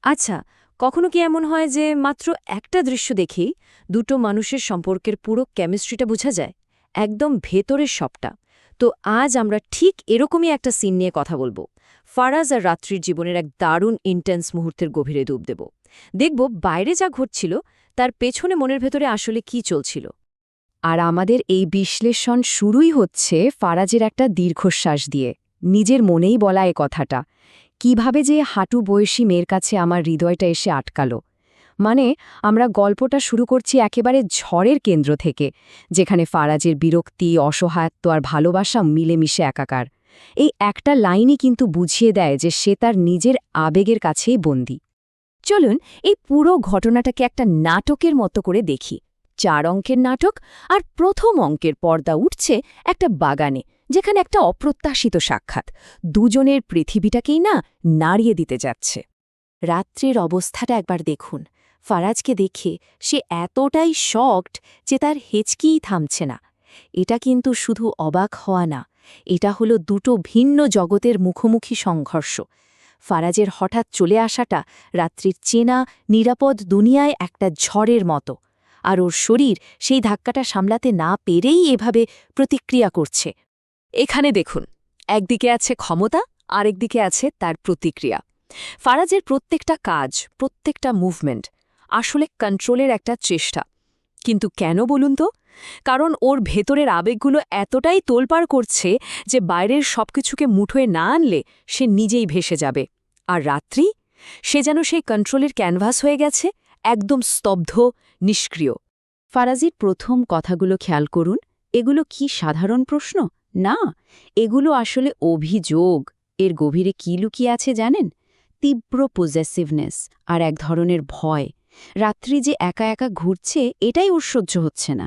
আচ্ছা, কখনো কি এমন হয় যে মাত্র একটা দৃশ্য দেখেই দুটো মানুষের সম্পর্কের পুরো কেমিস্ট্রিটা বোঝা যায়? একদম ভেতরের সবটা। তো আজ আমরা ঠিক এরকমই একটা সিন নিয়ে কথা বলবো। ফারাজ আর রাত্রির জীবনের এক দারুণ ইন্টেন্স মুহূর্তের গভীরে ডুব দেব। দেখব বাইরে যা ঘটছিল তার পেছনে মনের ভেতরে আসলে কি চলছিল। আর আমাদের এই বিশ্লেষণ শুরুই হচ্ছে ফারাজের একটা দীর্ঘশ্বাস দিয়ে, নিজের মনেই বলা এ কথাটা। কিভাবে যে হাঁটু বয়সী মেয়ের কাছে আমার হৃদয়টা এসে আটকালো। মানে, আমরা গল্পটা শুরু করছি একেবারে ঝড়ের কেন্দ্র থেকে, যেখানে ফারাজের বিরক্তি, অসহায়ত্ব আর ভালোবাসা মিলেমিশে একাকার। এই একটা লাইনই কিন্তু বুঝিয়ে দেয় যে সে তার নিজের আবেগের কাছেই বন্দী। চলুন এই পুরো ঘটনাটাকে একটা নাটকের মতো করে দেখি। 4 অঙ্কের নাটক, আর প্রথম অঙ্কের পর্দা উঠছে একটা বাগানে, যেখানে একটা অপ্রত্যাশিত সাক্ষাৎ দুজনের পৃথিবীটাকেই না নাড়িয়ে দিতে যাচ্ছে। রাত্রের অবস্থাটা একবার দেখুন। ফারাজকে দেখে সে এতটাই শকড যে তার হেঁচকিই থামছে না। এটা কিন্তু শুধু অবাক হওয়া না, এটা হলো দুটো ভিন্ন জগতের মুখোমুখি সংঘর্ষ। ফারাজের হঠাৎ চলে আসাটা রাত্রির চেনা, নিরাপদ দুনিয়ায় একটা ঝড়ের মতো, আর ওর শরীর সেই ধাক্কাটা সামলাতে না পেরেই এভাবে প্রতিক্রিয়া করছে। এখানে দেখুন, একদিকে আছে ক্ষমতা, আরেকদিকে আছে তার প্রতিক্রিয়া। ফারাজের প্রত্যেকটা কাজ, প্রত্যেকটা মুভমেন্ট আসলে কন্ট্রোলের একটা চেষ্টা। কিন্তু কেন বলুন তো? কারণ ওর ভেতরের আবেগগুলো এতটাই তোলপাড় করছে যে বাইরের সবকিছুকে মুঠোয় না আনলে সে নিজেই ভেসে যাবে। আর রাত্রি, সে যেন সেই কন্ট্রোলের ক্যানভাস হয়ে গেছে, একদম স্তব্ধ, নিষ্ক্রিয়। ফারাজির প্রথম কথাগুলো খেয়াল করুন। এগুলো কি সাধারণ প্রশ্ন? না, এগুলো আসলে অভিযোগ। এর গভীরে কি লুকিয়ে আছে জানেন? তীব্র পজেসিভনেস আর এক ধরনের ভয়। রাত্রি যে একা একা ঘুরছে, এটাই ওর সহ্য হচ্ছে না।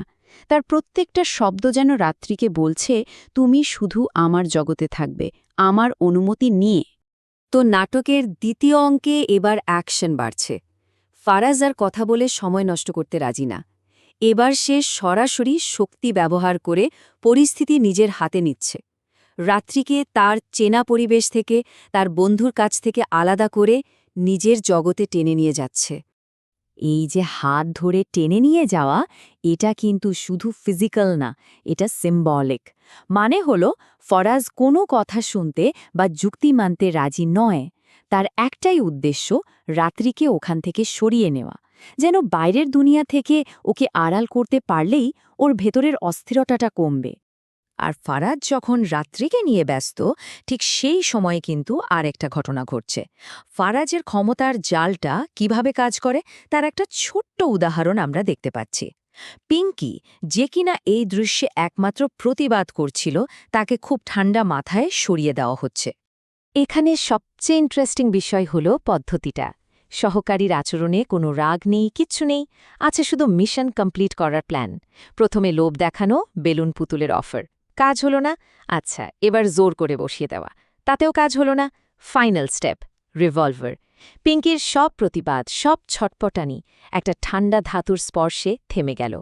তার প্রত্যেকটা শব্দ যেন রাত্রিকে বলছে, তুমি শুধু আমার জগতে থাকবে, আমার অনুমতি নিয়ে। তো নাটকের দ্বিতীয় অঙ্কে এবার অ্যাকশন বাড়ছে। ফারাজ আর কথা বলে সময় নষ্ট করতে রাজি না। এবার সে সরাসরি শক্তি ব্যবহার করে পরিস্থিতি নিজের হাতে নিচ্ছে। রাত্রিকে তার চেনা পরিবেশ থেকে, তার বন্ধুর কাছ থেকে আলাদা করে নিজের জগতে টেনে নিয়ে যাচ্ছে। এই যে হাত ধরে টেনে নিয়ে যাওয়া, এটা কিন্তু শুধু ফিজিক্যাল না, এটা সিম্বলিক। মানে হলো, ফরাজ কোনো কথা শুনতে বা যুক্তি মানতে রাজি নয়। তার একটাই উদ্দেশ্য, রাত্রিকে ওখান থেকে সরিয়ে নেওয়া। যেন বাইরের দুনিয়া থেকে ওকে আড়াল করতে পারলেই ওর ভেতরের অস্থিরতাটা কমবে। আর ফারাজ যখন রাত্রিকে নিয়ে ব্যস্ত, ঠিক সেই সময়ে কিন্তু আরেকটা ঘটনা ঘটছে। ফারাজের ক্ষমতার জালটা কিভাবে কাজ করে তার একটা ছোট্ট উদাহরণ আমরা দেখতে পাচ্ছি। পিঙ্কি, যে কিনা এই দৃশ্যে একমাত্র প্রতিবাদ করছিল, তাকে খুব ঠান্ডা মাথায় সরিয়ে দেওয়া হচ্ছে। এখানে সবচেয়ে ইন্টারেস্টিং বিষয় হলো পদ্ধতিটা। সহকারীর আচরণে কোনো রাগ নেই, কিচ্ছু নেই, আছে শুধু মিশন কমপ্লিট করার প্ল্যান। প্রথমে লোভ দেখানো, বেলুন পুতুলের অফার, কাজ হলো না। আচ্ছা, এবার জোর করে বসিয়ে দেওয়া, তাতেও কাজ হলো না। Final step, revolver. পিঙ্কির সব প্রতিবাদ, সব ছটপটানি একটা ঠান্ডা ধাতুর স্পর্শে থেমে গেল।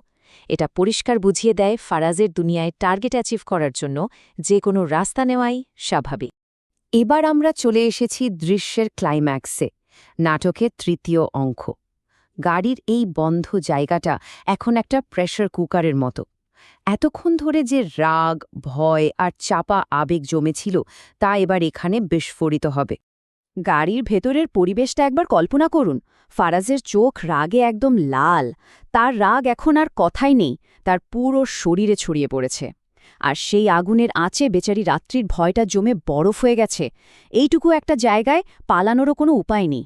এটা পরিষ্কার বুঝিয়ে দেয় ফারাজের দুনিয়ায় টার্গেট অ্যাচিভ করার জন্য যে কোনো রাস্তা নেওয়াই স্বাভাবিক। এবার আমরা চলে এসেছি দৃশ্যের ক্লাইম্যাক্সে, নাটকের তৃতীয় অঙ্ক। গাড়ির এই বন্ধ জায়গাটা এখন একটা প্রেশার কুকারের মতো। এতক্ষণ ধরে যে রাগ, ভয় আর চাপা আবেগ জমেছিল, তা এবার এখানে বিস্ফোরিত হবে। গাড়ির ভেতরের পরিবেশটা একবার কল্পনা করুন। ফারাজের চোখ রাগে একদম লাল। তার রাগ এখন আর কথাই নেই, তার পুরো শরীরে ছড়িয়ে পড়েছে। আর সেই আগুনের আঁচে বেচারি রাত্রির ভয়টা জমে বরফ হয়ে গেছে। এইটুকু একটা জায়গায় পালানোরও কোনো উপায় নেই।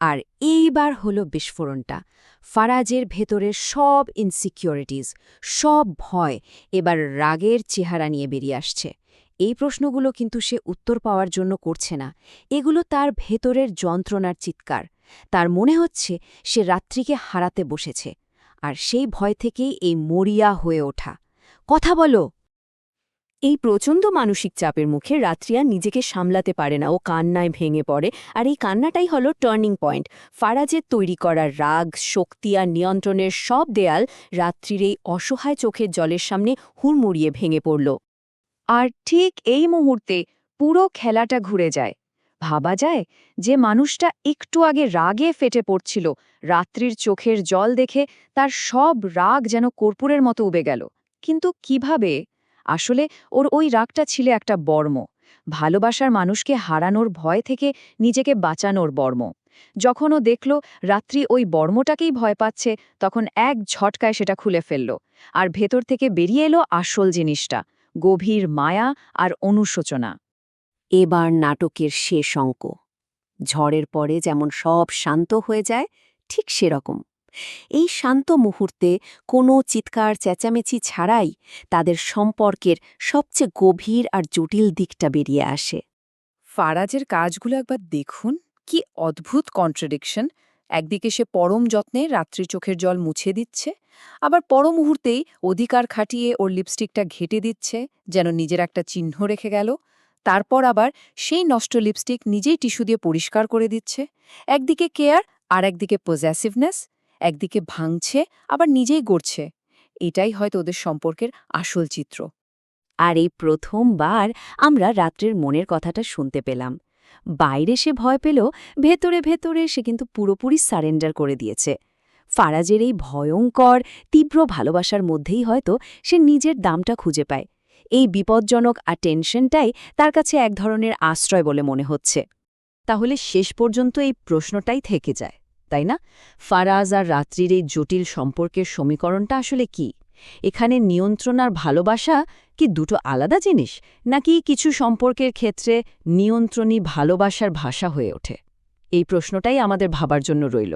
আর এইবার হলো বিস্ফোরণটা। ফারাজের ভেতরের সব ইনসিকিউরিটিজ, সব ভয় এবার রাগের চেহারা নিয়ে বেরিয়ে আসছে। এই প্রশ্নগুলো কিন্তু সে উত্তর পাওয়ার জন্য করছে না, এগুলো তার ভেতরের যন্ত্রণার চিৎকার। তার মনে হচ্ছে সে রাত্রিকে হারাতে বসেছে, আর সেই ভয় থেকেই এই মরিয়া হয়ে ওঠা। কথা বলো! এই প্রচণ্ড মানসিক চাপের মুখে রাত্রি আর নিজেকে সামলাতে পারে না, ও কান্নায় ভেঙে পড়ে। আর এই কান্নাটাই হলো টার্নিং পয়েন্ট। ফারাজের তৈরি করা রাগ, শক্তি আর নিয়ন্ত্রণের সব দেয়াল রাত্রির এই অসহায় চোখের জলের সামনে হুড়মুড়িয়ে ভেঙে পড়ল। আর ঠিক এই মুহূর্তে পুরো খেলাটা ঘুরে যায়। ভাবা যায় যে মানুষটা একটু আগে রাগে ফেটে পড়ছিল, রাত্রির চোখের জল দেখে তার সব রাগ যেন কর্পূরের মতো উবে গেল। কিন্তু কিভাবে? আসলে ওর ওই রাগটা ছিল একটা বর্ম, ভালোবাসার মানুষকে হারানোর ভয় থেকে নিজেকে বাঁচানোর বর্ম। যখন ও দেখল রাত্রি ওই বর্মটাকেই ভয় পাচ্ছে, তখন এক ঝটকায় সেটা খুলে ফেলল, আর ভেতর থেকে বেরিয়ে এলো আসল জিনিসটা, গভীর মায়া আর অনুশোচনা। এবার নাটকের শেষ অঙ্ক। ঝড়ের পরে যেমন সব শান্ত হয়ে যায়, ঠিক সেরকম এই শান্ত মুহূর্তে কোনো চিৎকার চেঁচামেচি ছাড়াই তাদের সম্পর্কের সবচেয়ে গভীর আর জটিল দিকটা বেরিয়ে আসে। ফারাজের কাজগুলো একবার দেখুন, কি অদ্ভুত কন্ট্রাডিকশন। একদিকে সে পরম যত্নে রাত্রি চোখের জল মুছে দিচ্ছে, আবার পর মুহূর্তেই অধিকার খাটিয়ে ওর লিপস্টিকটা ঘেটে দিচ্ছে, যেন নিজের একটা চিহ্ন রেখে গেল। তারপর আবার সেই নষ্ট লিপস্টিক নিজেই টিস্যু দিয়ে পরিষ্কার করে দিচ্ছে। একদিকে কেয়ার, আর একদিকে পজেসিভনেস, একদিকে ভাঙছে আবার নিজেই গড়ছে। এটাই হয়তো ওদের সম্পর্কের আসল চিত্র। আর এই প্রথমবার আমরা রাত্রের মনের কথাটা শুনতে পেলাম। বাইরে সে ভয় পেল, ভেতরে ভেতরে সে কিন্তু পুরোপুরি সারেন্ডার করে দিয়েছে। ফারাজের এই ভয়ঙ্কর তীব্র ভালোবাসার মধ্যেই হয়তো সে নিজের দামটা খুঁজে পায়। এই বিপজ্জনক টেনশনটাই তার কাছে এক ধরনের আশ্রয় বলে মনে হচ্ছে। তাহলে শেষ পর্যন্ত এই প্রশ্নটাই থেকে যায়, তাই না? ফারাজ আর রাত্রির এই জটিল সম্পর্কের সমীকরণটা আসলে কি? এখানে নিয়ন্ত্রণ আর ভালোবাসা কি দুটো আলাদা জিনিস, নাকি কিছু সম্পর্কের ক্ষেত্রে নিয়ন্ত্রণই ভালোবাসার ভাষা হয়ে ওঠে? এই প্রশ্নটাই আমাদের ভাবার জন্য রইল।